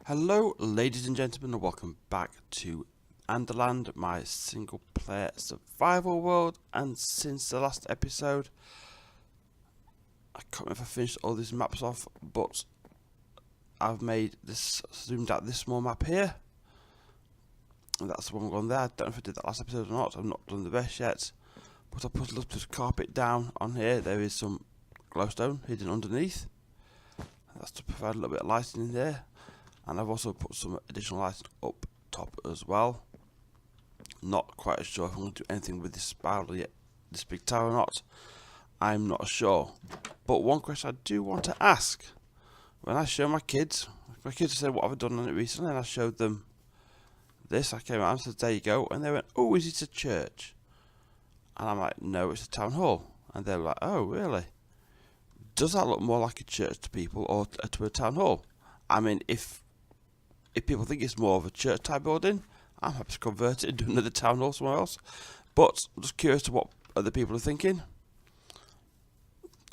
Hello ladies and gentlemen and welcome back to Anderland, my single player survival world. And since the last episode, I can't remember if I finished all these maps off, but I've made this, zoomed out this small map here. And that's the one going there. I don't know if I did that last episode or not, I've not done the best yet. But I put a little bit of carpet down on here. There is some glowstone hidden underneath. That's to provide a little bit of lighting in there. And I've also put some additional lighting up top as well. Not quite sure if I'm going to do anything with this spiral yet, this big tower or not. I'm not sure. But one question I do want to ask. When I show my kids said, what have I done on it recently? And I showed them this. I came out and said, there you go. And they went, oh, is it a church? And I'm like, no, it's a town hall. And they're like, oh, really? Does that look more like a church to people or to a town hall? I mean, if people think it's more of a church type building, I'm happy to convert it and do another town hall somewhere else. But I'm just curious to what other people are thinking.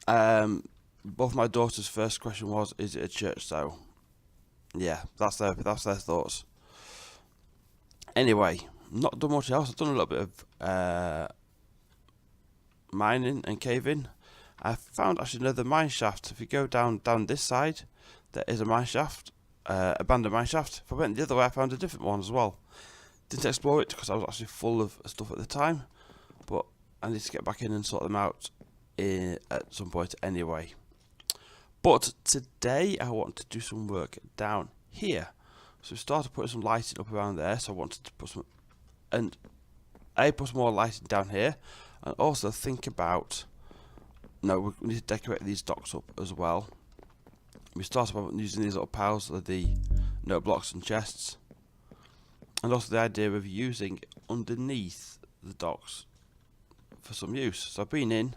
Both my daughter's first question was, is it a church? So yeah, that's their thoughts. Anyway, not done much else. I've done a little bit of mining and caving. I found actually another mine shaft. If you go down this side, there is a mine shaft. Abandoned mine shaft. If I went the other way, I found a different one as well. Didn't explore it because I was actually full of stuff at the time, but I need to get back in and sort them out at some point anyway. But today I want to do some work down here. So we started putting some lighting up around there, so I wanted to put some put some more lighting down here, and also think about, we need to decorate these docks up as well. We started by using these little piles of the note blocks and chests, and also the idea of using underneath the docks for some use. So I've been in,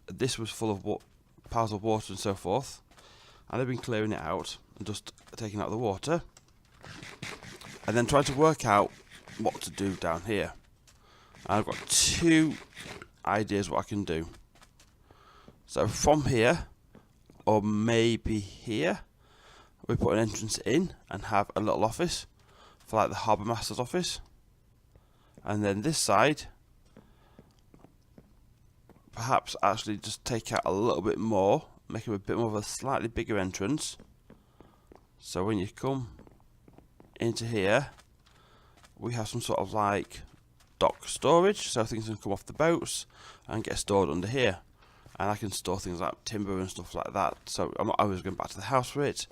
this was full of piles of water and so forth, and I've been clearing it out and just taking out the water, and then trying to work out what to do down here. And I've got two ideas what I can do. So from here, or maybe here, we put an entrance in and have a little office for like the Harbour Master's office. And then this side, perhaps actually just take out a little bit more, make it a bit more of a slightly bigger entrance. So when you come into here, we have some sort of like dock storage, so things can come off the boats and get stored under here. And I can store things like timber and stuff like that. So I'm not always going back to the house for it.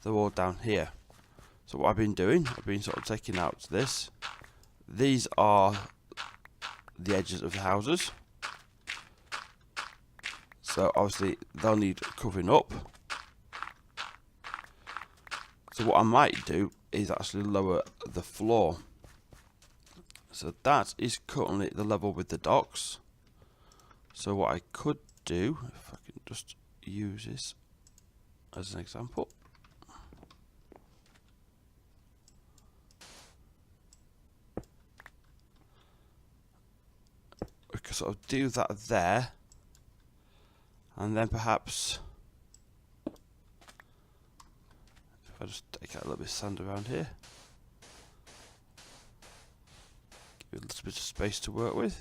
They're all down here. So what I've been doing, I've been sort of taking out this. These are the edges of the houses. So obviously they'll need covering up. So what I might do is actually lower the floor. So that is currently the level with the docks. So what I could do, if I can just use this as an example, we could sort of do that there, and then perhaps if I just take out a little bit of sand around here, give it a little bit of space to work with.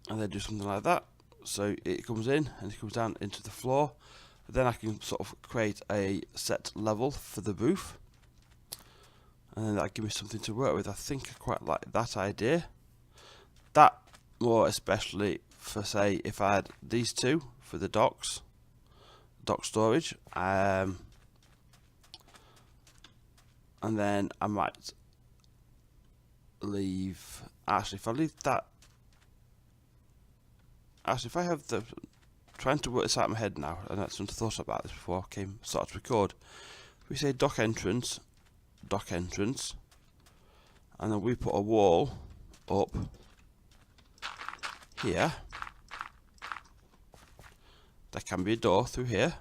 And then do something like that, so it comes in and it comes down into the floor. Then I can sort of create a set level for the roof, and then that gives me something to work with. I think I quite like that idea. That more especially for, say, if I had these two for the dock storage, and then I might leave. Actually, if I leave that. Actually, if I have the, trying to work this out in my head now, and I hadn't thought about this before I started to record. If we say dock entrance, and then we put a wall up here. There can be a door through here.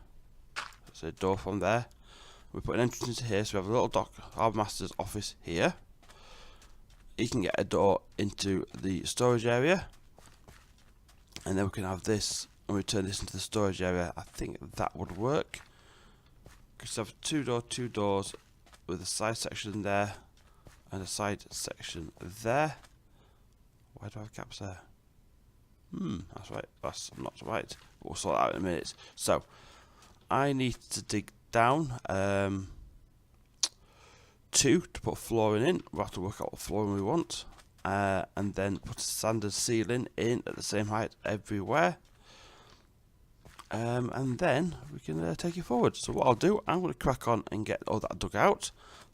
There's a door from there. We put an entrance into here, so we have a little Harbour Master's office here. You can get a door into the storage area. and then we can have this, and we turn this into the storage area. I think that would work. Because have two doors with a side section there and a side section there. Why do I have gaps there? That's right. That's not right. But we'll sort that out in a minute. So I need to dig down 2 to put flooring in. We'll have to work out what flooring we want, and then put a standard ceiling in at the same height everywhere. And then we can take it forward. So what I'll do, I'm going to crack on and get all that dug out.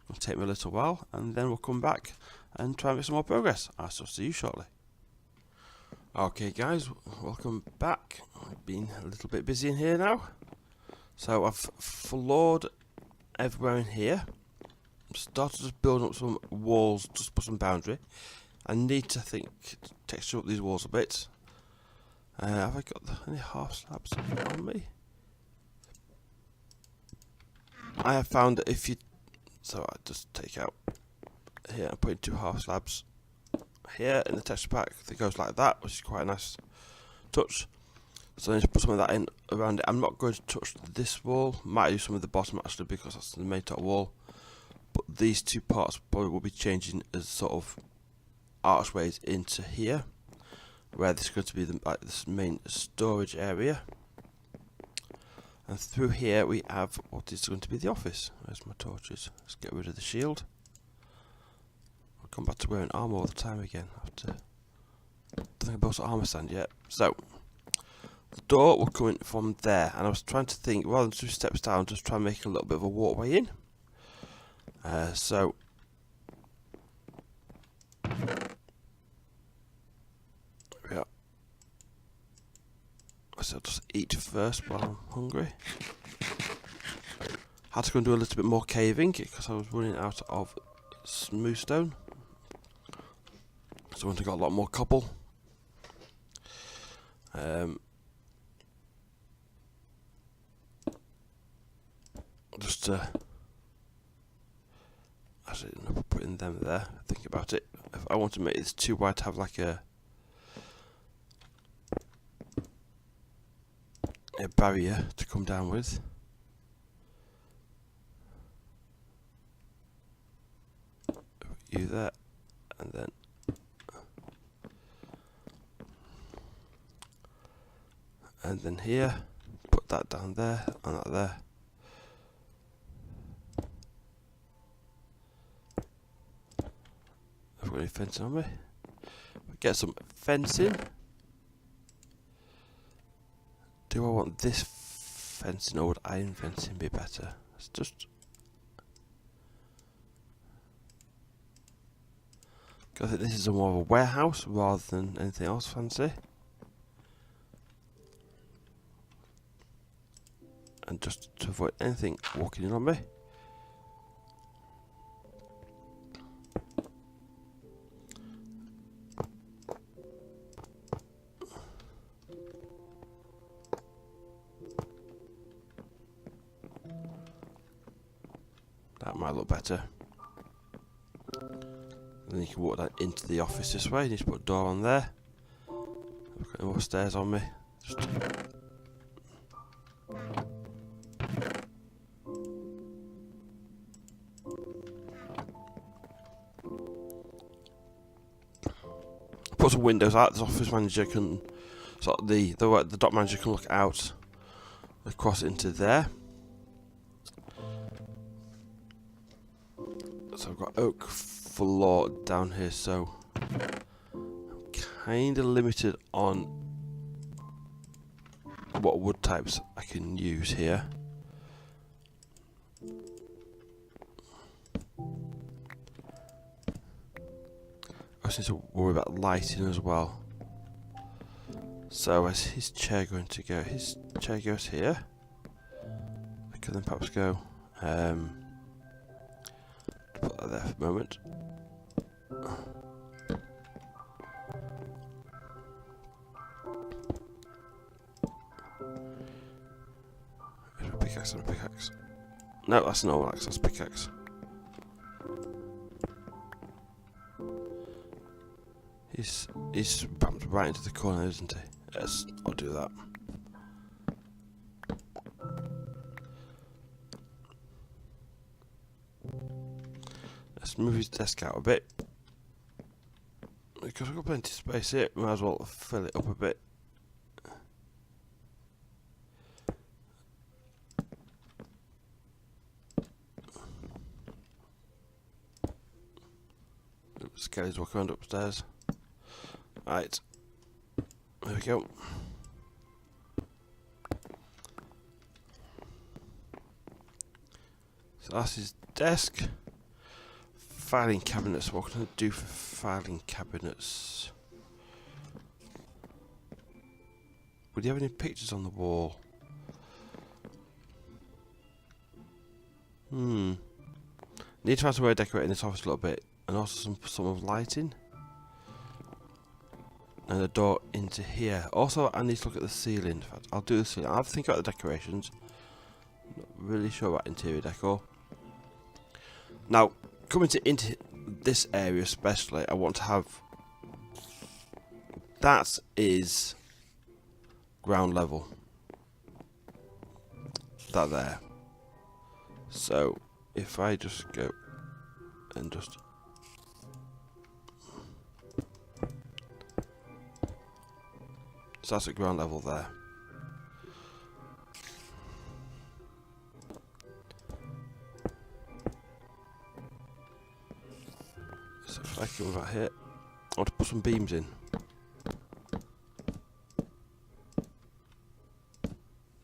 It'll take me a little while, and then we'll come back and try and make some more progress. I'll see you shortly. Okay guys, welcome back. I've been a little bit busy in here now. So I've floored everywhere in here. Started just building up some walls, just put some boundary. I need to texture up these walls a bit. Have I got any half slabs on me? I have found that if you, so I just take out here and put in 2 half slabs here in the texture pack that goes like that, which is quite a nice touch. So I need to put some of that in around it. I'm not going to touch this wall, might do some of the bottom actually because that's the main top wall. But these 2 parts probably will be changing as sort of archways into here, where this is going to be this main storage area. And through here we have what is going to be the office. Where's my torches? Let's get rid of the shield. I'll come back to wearing armour all the time again. Don't think I built an armour stand yet. So the door will come in from there, and I was trying to think, rather than 2 steps down, just try and make a little bit of a walkway in. So yeah, so I'll just eat first while I'm hungry. Had to go and do a little bit more caving because I was running out of smooth stone. So I went and got a lot more cobble. Just actually no, putting them there. Think about it. If I want to make this too wide to have like a barrier to come down with. You there, and then here, put that down there and that there. I've got any fencing on me. Get some fencing. Do I want this fencing or would iron fencing be better? It's just, I think this is more of a warehouse rather than anything else fancy. And just to avoid anything walking in on me. That might look better. Then you can walk down into the office this way. You need to put a door on there. I've got more stairs on me. Just put some windows out. The office manager can, sort of the dock manager can look out across into there. So I've got oak floor down here, so I'm kind of limited on what wood types I can use here. I just need to worry about lighting as well. So where's his chair going to go? His chair goes here. I can then perhaps go put that there for a moment. Where's my pickaxe? And a pickaxe? No, that's not an axe, that's a pickaxe. He's bumped right into the corner, isn't he? Yes, I'll do that. Let's move his desk out a bit. Because I've got plenty of space here, might as well fill it up a bit. Skelly's walking around upstairs. Right. There we go. So that's his desk. Filing cabinets. What can I do for filing cabinets? Would you have any pictures on the wall? Need to find some way of decorating this office a little bit. And also some of lighting. And a door into here. Also, I need to look at the ceiling. In fact, I'll do the ceiling. I'll have to think about the decorations. Not really sure about interior decor. Now, coming into this area especially, I want to have... That is ground level. That there. So, if I just go and just... So that's at ground level there. So if I come back here, I want to put some beams in.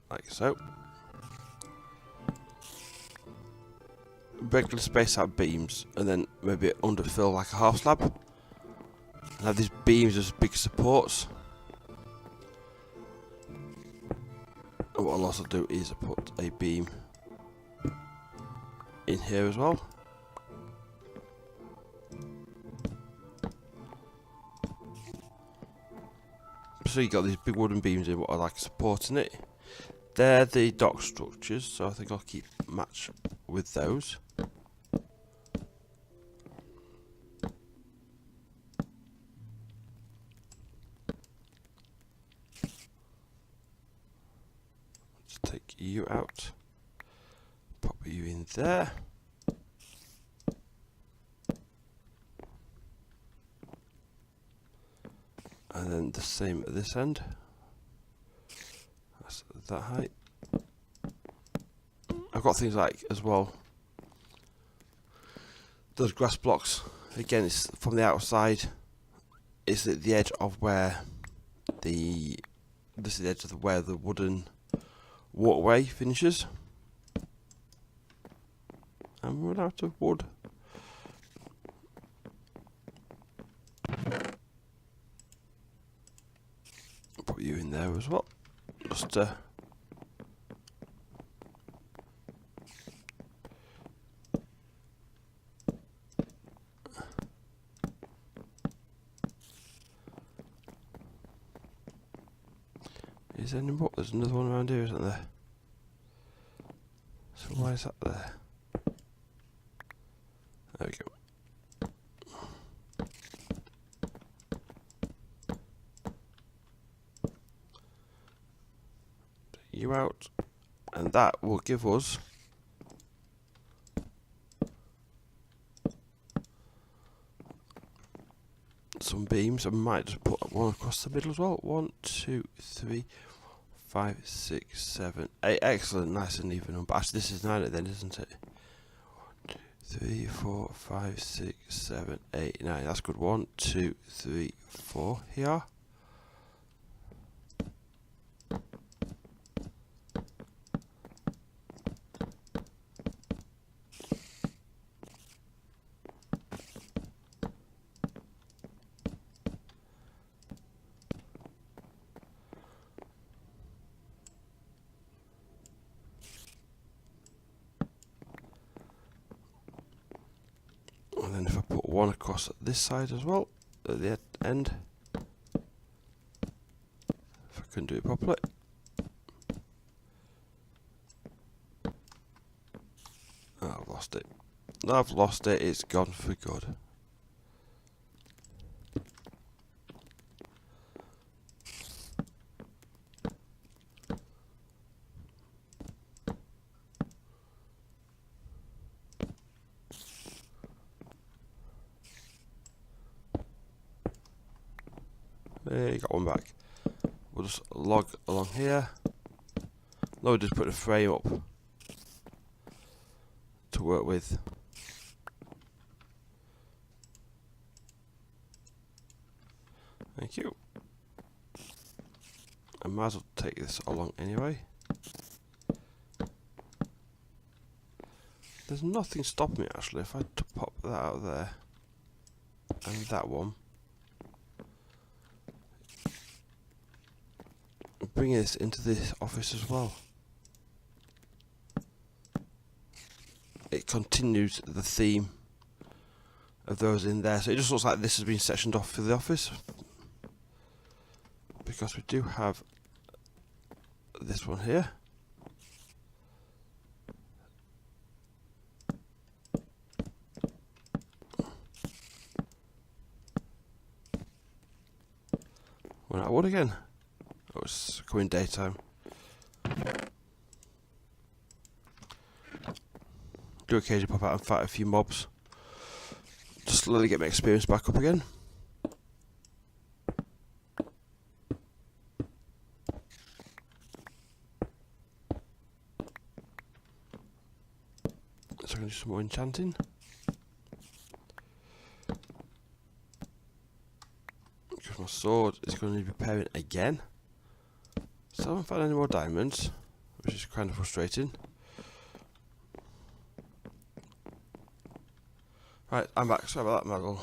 Like so. Regular space out beams, and then maybe underfill like a half slab. And have these beams as big supports. And what I'll also do is put a beam in here as well. So you got these big wooden beams in what I like supporting it. They're the dock structures, so I think I'll keep match with those. Let's take you out. Pop you in there. And then the same at this end. That's that height. I've got things like, as well, those grass blocks. Again, it's from the outside. It's at the edge of where this is the edge of where the wooden walkway finishes. And we're out of wood. Put you in there as well. Just is there any more? There's another one around here, isn't there? So why is that there? There we go. You out, and that will give us some beams. I might just put one across the middle as well. 1, 2, 3, 5, 6, 7, 8. Excellent, nice and even number. Actually, this is 9 then, isn't it? 1, 2, 3, 4, 5, 6, 7, 8, 9. That's good. 1, 2, 3, 4 here. And then if I put one across this side as well, at the end, if I can do it properly. Oh, I've lost it. I've lost it, it's gone for good. Hey, got one back. We'll just log along here. Now we'll just put a frame up to work with. Thank you. I might as well take this along anyway. There's nothing stopping me actually if I pop that out there and that one. Bring this into this office as well. It continues the theme of those in there, so it just looks like this has been sectioned off for the office, because we do have this one here. Went out of wood again. Oh, it's coming daytime. Do occasionally pop out and fight a few mobs. Just slowly get my experience back up again. So I'm going to do some more enchanting. Because my sword is going to need repairing again. So I haven't found any more diamonds, which is kind of frustrating. Right, I'm back. Sorry about that, Maggle.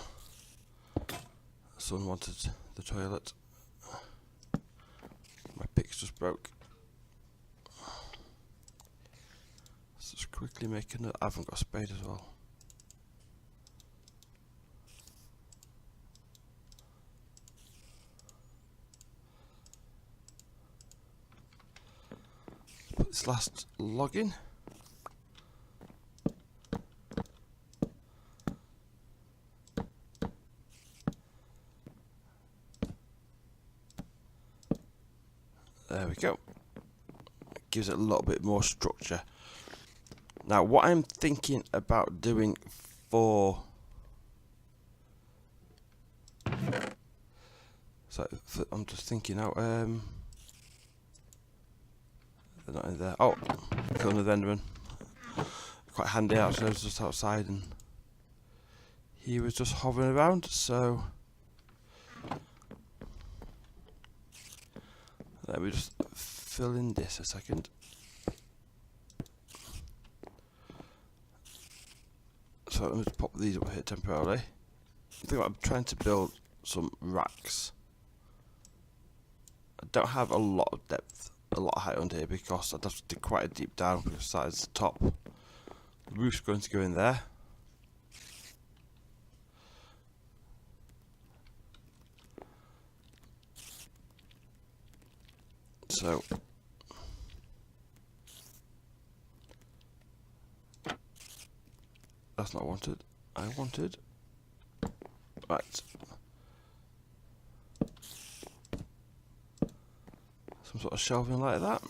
Someone wanted the toilet. My pick's just broke. Let's just quickly make another. I haven't got a spade as well. Let's put this last log in. There we go. It gives it a little bit more structure. Now, what I'm thinking about doing for... I'm just thinking out... they're not in there. Oh, killing the Anderman. Quite handy actually, I was just outside and he was just hovering around, so... Let me just fill in this a second. So let me just pop these up here temporarily. I think I'm trying to build some racks. I don't have a lot of depth, a lot of height under here because I'd have to dig quite a deep down because that is the top. The roof's going to go in there. So that's not wanted. I wanted right. Some sort of shelving like that.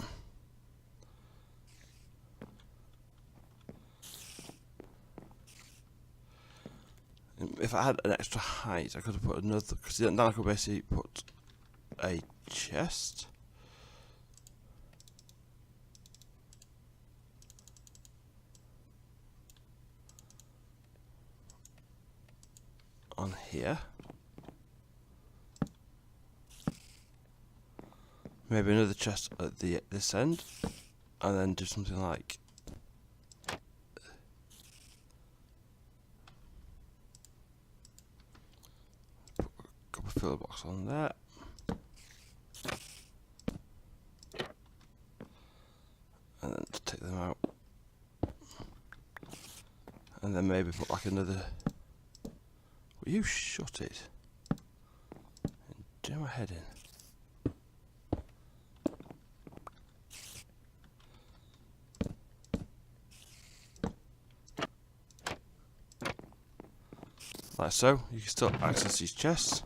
If I had an extra height, I could have put another, because then I could basically put a chest. On here. Maybe another chest at this end, and then do something like put a couple of filler boxes on there. And then just take them out. And then maybe put like another. Will you shut it? And jam my head in. Like so, you can still access these chests,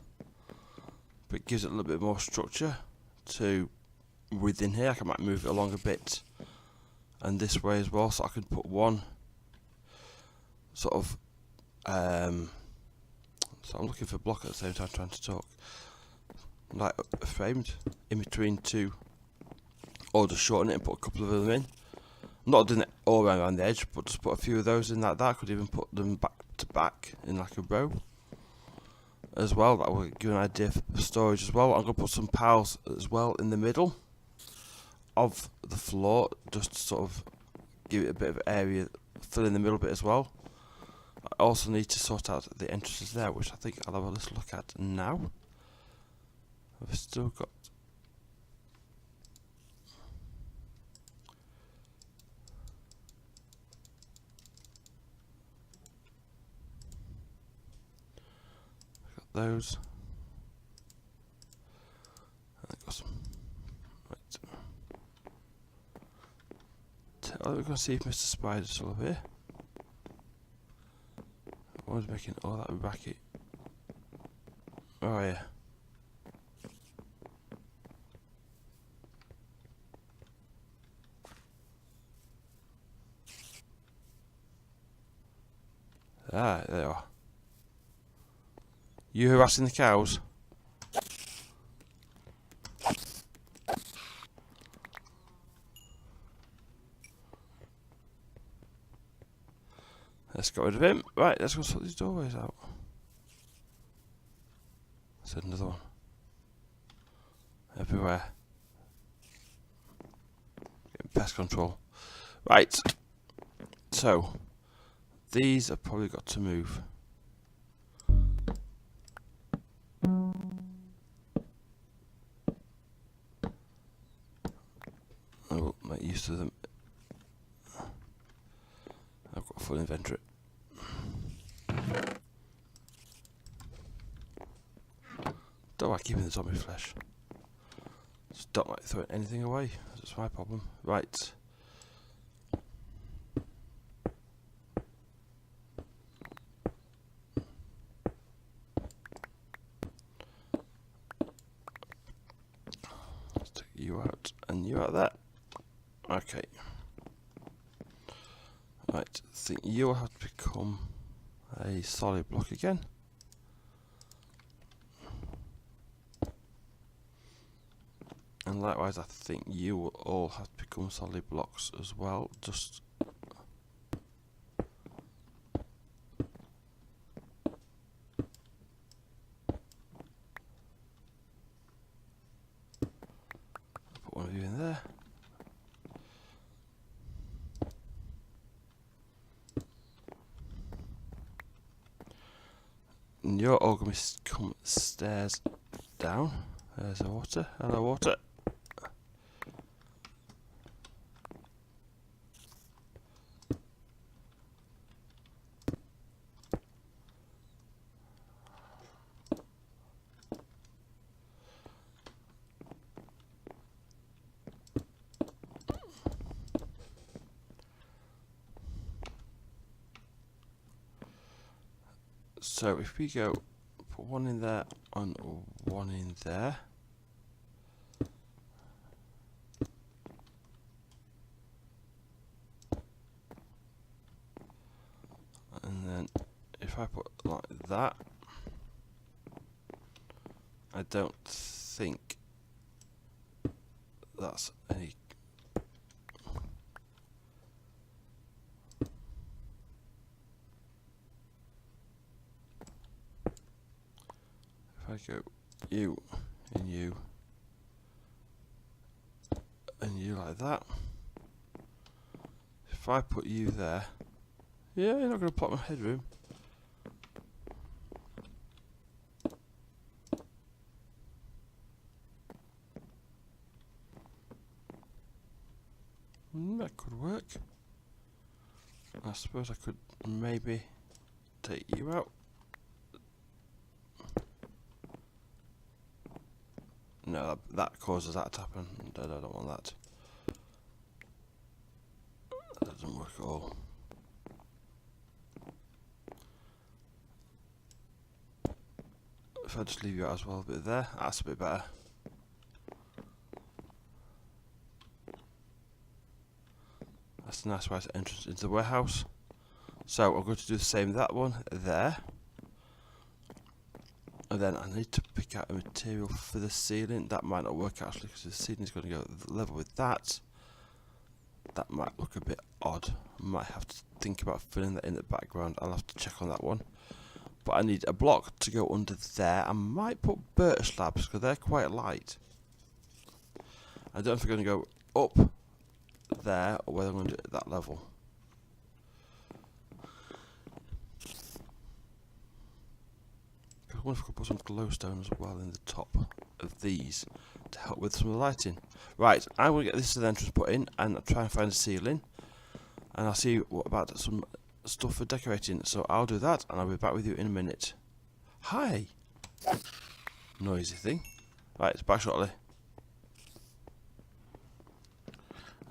but it gives it a little bit more structure to within here. I might move it along a bit and this way as well, so I can put one sort of so I'm looking for a block at the same time trying to talk. like framed in between two, or just shorten it and put a couple of them in. I'm not doing it all around the edge, but just put a few of those in like that. I could even put them back to back in like a row as well. That will give you an idea for storage as well. I'm going to put some piles as well in the middle of the floor, just to sort of give it a bit of area, fill in the middle bit as well. I also need to sort out the entrances there, which I think I'll have a little look at now. I've still got those. I've got some. Right. We're going to see if Mr. Spider's still up here. I was making all that racket. Oh yeah. Ah, there you are. You harassing the cows? Let's get rid of him. Right, let's go sort these doorways out. There's another one. Everywhere. Getting pest control. Right. So, these have probably got to move. I will make use of them. I've got a full inventory. Don't like keeping the zombie flesh. Just don't like throwing anything away. That's my problem. Right. Let's take you out and you out there. Okay. Right. I think you'll have to become a solid block again. And likewise, I think you will all have to become solid blocks as well. Just put one of you in there. And you're all going to come stairs down. There's the water. Hello, water. So if we go put one in there and one in there. And then if I put like that, I don't think that's any. If I go you and you and you like that, if I put you there, yeah, you're not going to block my headroom. That could work. I suppose I could maybe take you out. No, that causes that to happen. I don't want that. That doesn't work at all. If I just leave you out as well a bit there, that's a bit better. That's a nice right entrance into the warehouse. So I'm going to do the same with that one there. And then I need to pick out a material for the ceiling. That might not work actually, because the ceiling is going to go level with that. That might look a bit odd. I might have to think about filling that in the background. I'll have to check on that one. But I need a block to go under there. I might put birch slabs because they're quite light. I don't know if they're going to go up there or whether I'm going to do it at that level. I wonder if I could put some glowstone as well in the top of these to help with some of the lighting. Right, I will get this as an entrance put in and I'll try and find a ceiling. And I'll see what about some stuff for decorating. So I'll do that and I'll be back with you in a minute. Hi! Noisy thing. Right, back shortly.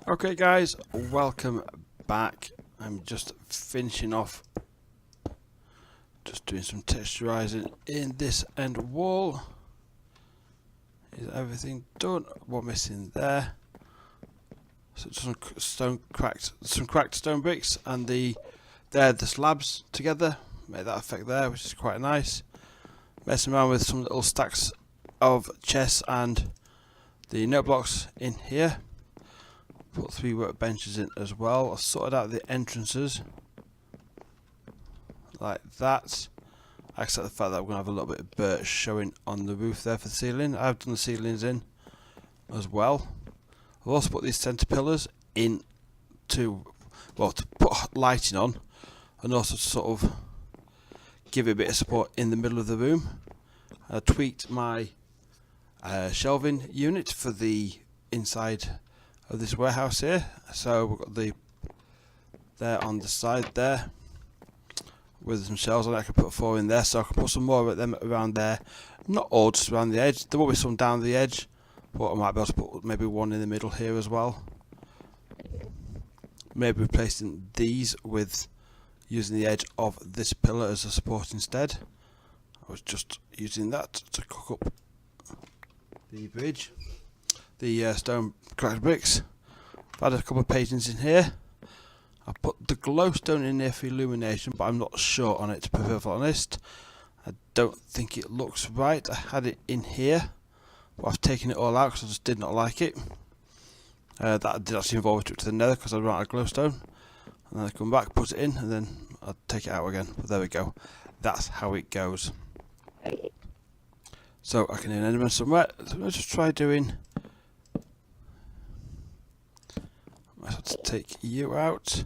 Okay guys, welcome back. I'm just finishing off. Just doing some texturizing in this end wall. Is everything done? What missing there? So some cracked stone bricks, and the slabs together. Made that effect there, which is quite nice. Messing around with some little stacks of chests and the note blocks in here. Put 3 workbenches in as well. I sorted out the entrances. Like that. I accept the fact that I'm going to have a little bit of birch showing on the roof there for the ceiling. I've done the ceilings in as well. I've also put these centre pillars in to put lighting on, and also to sort of give it a bit of support in the middle of the room. I tweaked my shelving unit for the inside of this warehouse here. So we've got the there on the side there with some shelves on it. I can put 4 in there, so I can put some more of them around there. Not all, just around the edge. There will be some down the edge, but I might be able to put maybe 1 in the middle here as well. Maybe replacing these with using the edge of this pillar as a support instead. I was just using that to cook up the bridge. The stone cracked bricks. I've had a couple of paintings in here. I put the glowstone in there for illumination, but I'm not sure on it, to be perfectly honest. I don't think it looks right. I had it in here, but I've taken it all out because I just did not like it. That did actually involve a trip to the nether because I ran out of glowstone. And then I come back, put it in, and then I'll take it out again. But there we go. That's how it goes. So I can do an Anderman somewhere. So let's just try doing... I have to take you out.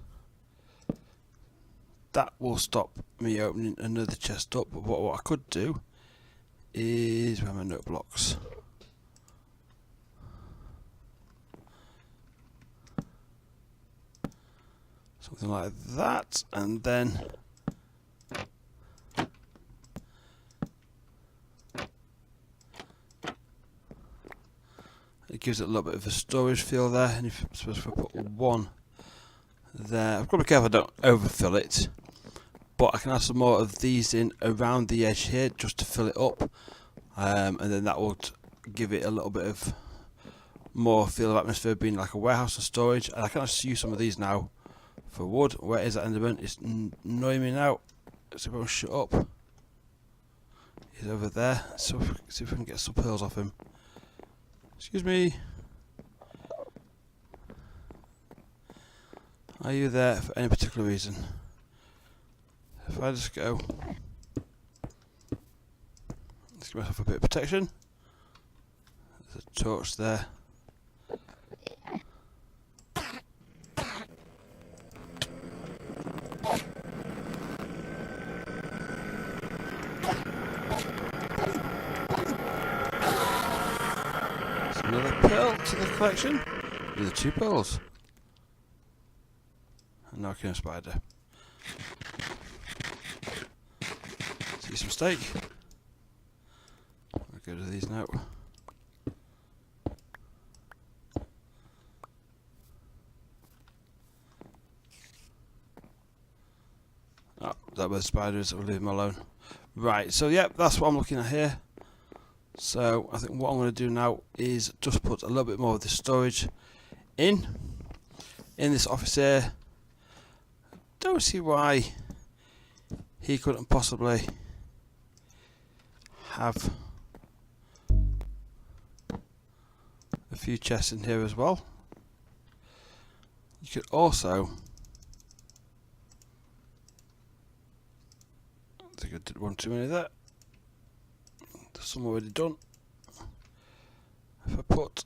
That will stop me opening another chest up. But what I could do is where are my note blocks. Something like that, and then it gives it a little bit of a storage feel there. And if I put 1 there, I've got to be careful I don't overfill it, but I can add some more of these in around the edge here just to fill it up, and then that will give it a little bit of more feel of atmosphere, being like a warehouse of storage. And I can actually use some of these now for wood. Where is that Enderman? It's annoying me now. Let's everyone shut up. He's over there. So see if we can get some pearls off him. Excuse me. Are you there for any particular reason? If I just go, let's give myself a bit of protection. There's a torch there. Another pearl to the collection. These are 2 pearls. And now I can a spider. See some steak. I'll go to these now. Oh, that where the spider is, I'll leave him alone. Right, so yeah, that's what I'm looking at here. So I think what I'm going to do now is just put a little bit more of this storage in this office here. Don't see why he couldn't possibly have a few chests in here as well. You could also, I think I did one too many there. There's some already done. If I put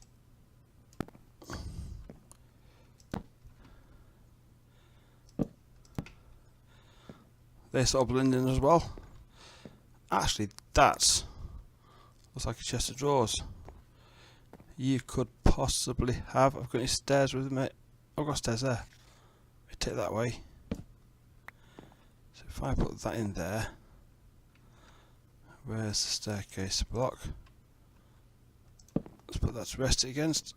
this all blend in as well. Actually, that's looks like a chest of drawers. You could possibly have. I've got any stairs with me? I've got stairs there. I take that way. So if I put that in there, where's the staircase block? Let's put that to rest it against.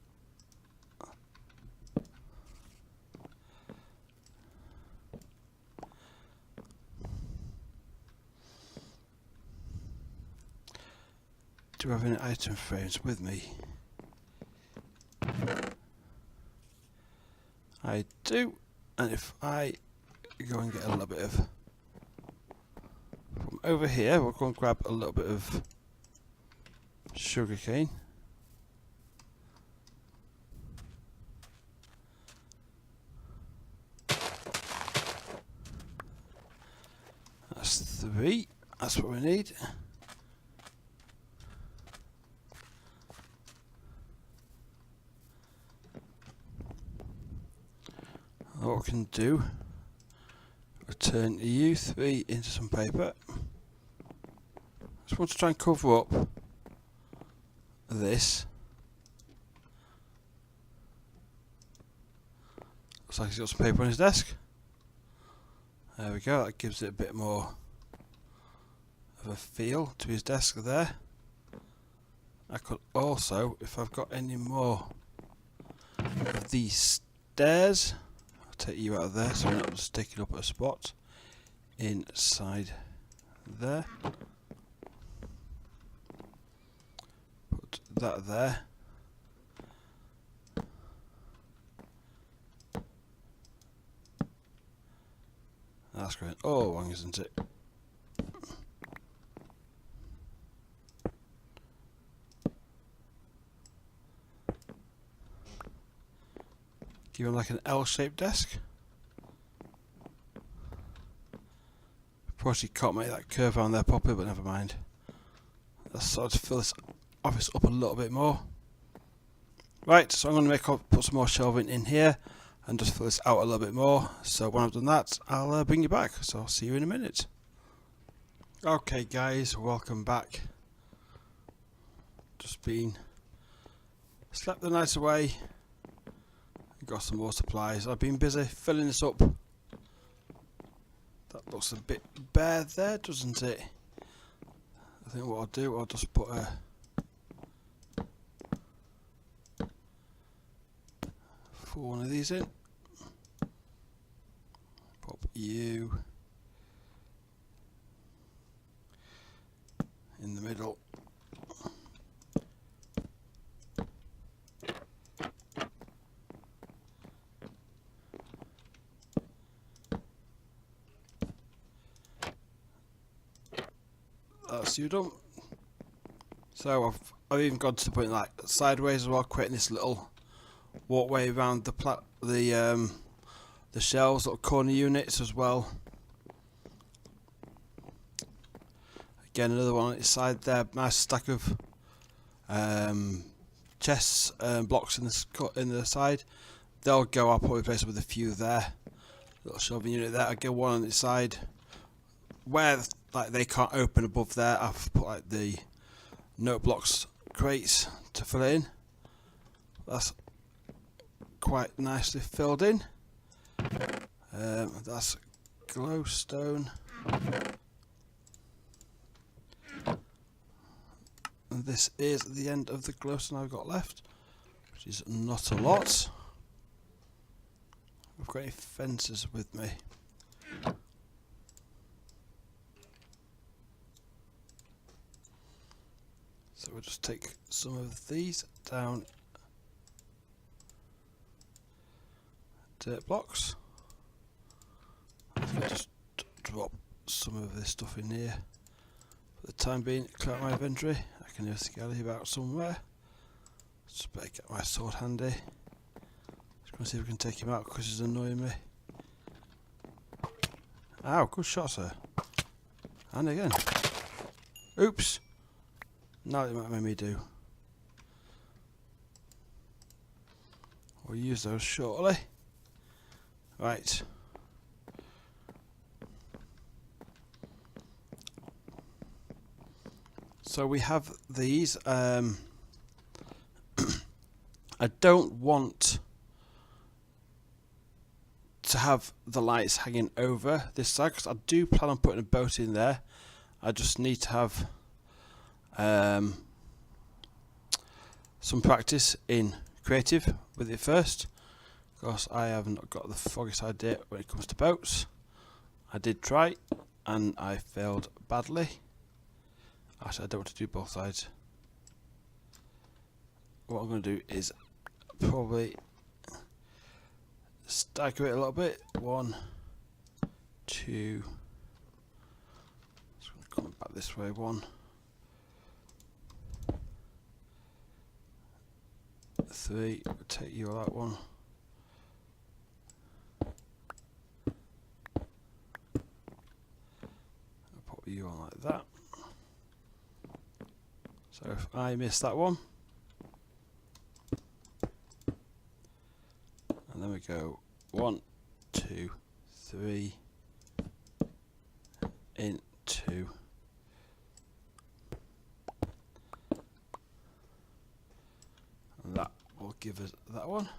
Do I have any item frames with me? I do, and if I go and get a little bit of from over here, we'll go and grab a little bit of sugar cane. That's 3. That's what we need. What we can do, turn U3 into some paper. Just want to try and cover up this. Looks like he's got some paper on his desk. There we go, that gives it a bit more of a feel to his desk there. I could also, if I've got any more of these stairs, take you out of there so we're not just sticking up at a spot inside there. Put that there. That's going all wrong, isn't it? Give him like an L-shaped desk. Probably can't make that curve around there properly, but never mind. Let's sort of fill this office up a little bit more. Right, so I'm going to put some more shelving in here and just fill this out a little bit more. So when I've done that, I'll bring you back. So I'll see you in a minute. Okay guys, welcome back. Just slept the night away. Got some more supplies. I've been busy filling this up. That looks a bit bare there, doesn't it? I think what I'll do, I'll just put a one of these in. Pop you in the middle. That's you done. So I've even gone to the point like sideways as well, creating this little walkway around the shelves, little corner units as well. Again, another one on its side there. Nice stack of chests and blocks in the side. They'll go. I'll probably place with a few there. Little shelving unit there. I'll get one on its side where like they can't open above there. I've put like the note blocks crates to fill in. That's quite nicely filled in. That's glowstone. And this is the end of the glowstone I've got left, which is not a lot. I've got any fences with me. So we'll just take some of these down dirt blocks. I'll just drop some of this stuff in here. For the time being, clear out my inventory. I can hear Skelly about somewhere. Just better get my sword handy. Just going to see if we can take him out because he's annoying me. Ow, good shot, sir. And again. Oops! Now it might make me do. We'll use those shortly. Right. So we have these. I don't want to have the lights hanging over this side because I do plan on putting a boat in there. I just need to have some practice in creative with it first, because I have not got the foggiest idea when it comes to boats. I did try and I failed badly. Actually, I don't want to do both sides. What I'm going to do is probably stagger it a little bit. 1, 2. Just going to come back this way. 1, 3. Take you on that one. I'll put you on like that. So if I miss that one, and then we go 1, 2, 3, in 2, and that will give us that one.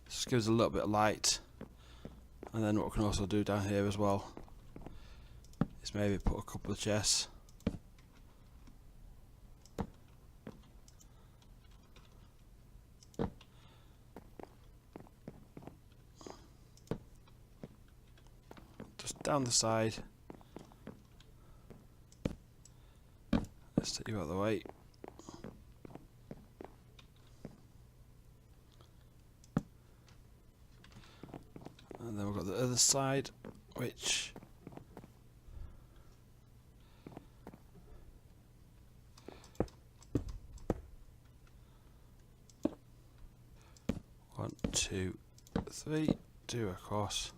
Just gives us a little bit of light, and then what we can also do down here as well is maybe put a couple of chests. Just down the side. Let's take you out of the way. And then we've got the other side, which one, 2, 3, 2 across.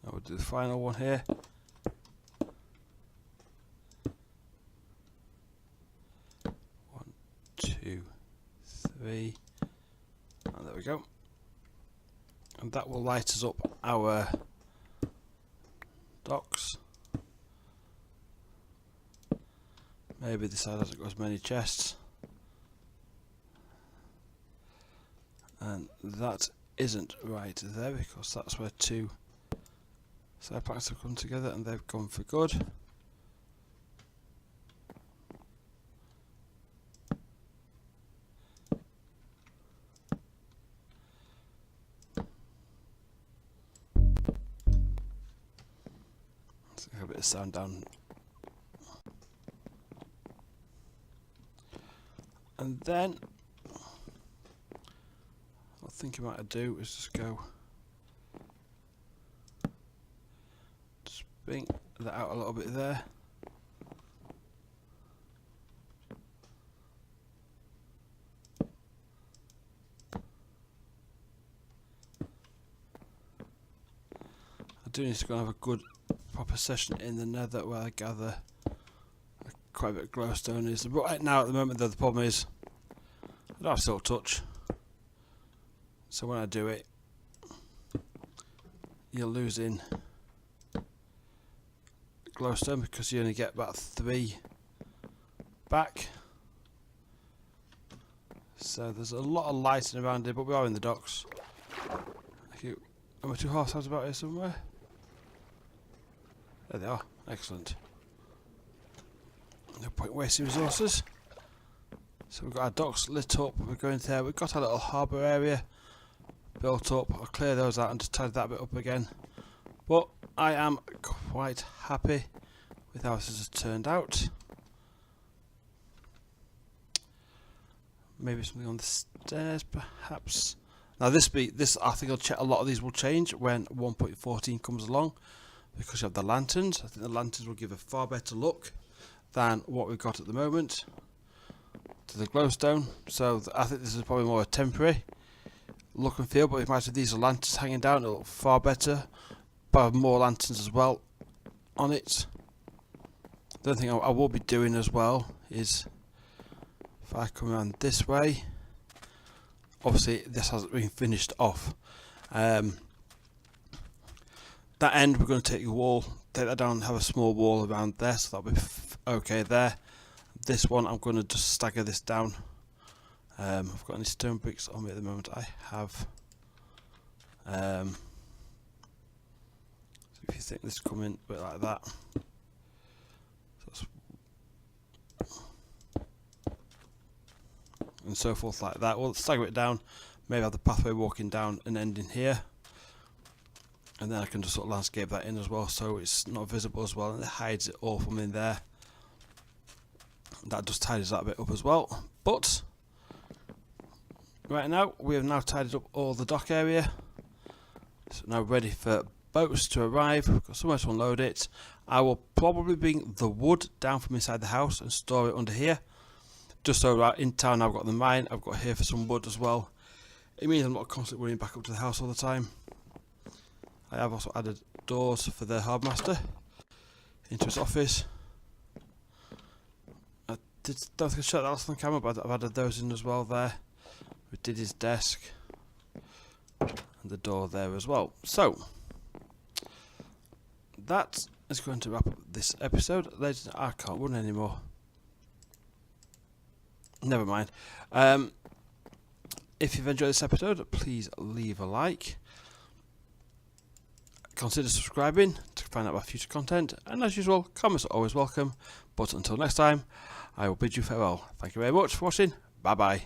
Now we'll do the final one here. 1, 2, 3, and there we go. And that will light us up our docks. Maybe this side hasn't got as many chests, and that isn't right there because that's where 2 side packs have come together and they've gone for good. Let's get a bit of sound down. And then what I think I might do is just go bring that out a little bit there. I do need to go and have a good proper session in the nether where I gather quite a bit of glowstone is. But right now at the moment though, the problem is I don't have silk touch, so when I do it you're losing glowstone because you only get about 3 back. So there's a lot of lighting around here, but we are in the docks. Thank you. Are my 2 horse houses about here somewhere? There they are. Excellent. No point wasting resources. So we've got our docks lit up. We're going there. We've got our little harbour area built up. I'll clear those out and just tidy that bit up again. But I am quite happy with how this has turned out. Maybe something on the stairs, perhaps. Now this I think a lot of these will change when 1.14 comes along, because you have the lanterns. I think the lanterns will give a far better look than what we've got at the moment to the glowstone. So I think this is probably more a temporary look and feel, but if imagine these are lanterns hanging down, it'll look far better. But I have more lanterns as well on it. The other thing I will be doing as well is, if I come around this way, obviously this hasn't been finished off. That end we're going to take the wall, take that down and have a small wall around there, so that'll be okay there. This one I'm going to just stagger this down. I've got any stone bricks on me at the moment. I have. So if you think this come in a bit like that, and so forth like that. We'll stagger it down, maybe have the pathway walking down and ending here, and then I can just sort of landscape that in as well, so it's not visible as well, and it hides it all from in there. That just tidies that bit up as well. But right now we have now tidied up all the dock area, so now ready for boats to arrive. We've got somewhere to unload it. I will probably bring the wood down from inside the house and store it under here, just so that in town I've got the mine, I've got here for some wood as well. It means I'm not constantly running back up to the house all the time. I have also added doors for the harbour master into his office. I don't think I showed that last on camera, but I've added those in as well there. We did his desk and the door there as well. So that is going to wrap up this episode. Ladies, I can't run anymore. Never mind. If you've enjoyed this episode, please leave a like. Consider subscribing to find out about future content, and as usual, comments are always welcome. But until next time, I will bid you farewell. Thank you very much for watching. Bye bye.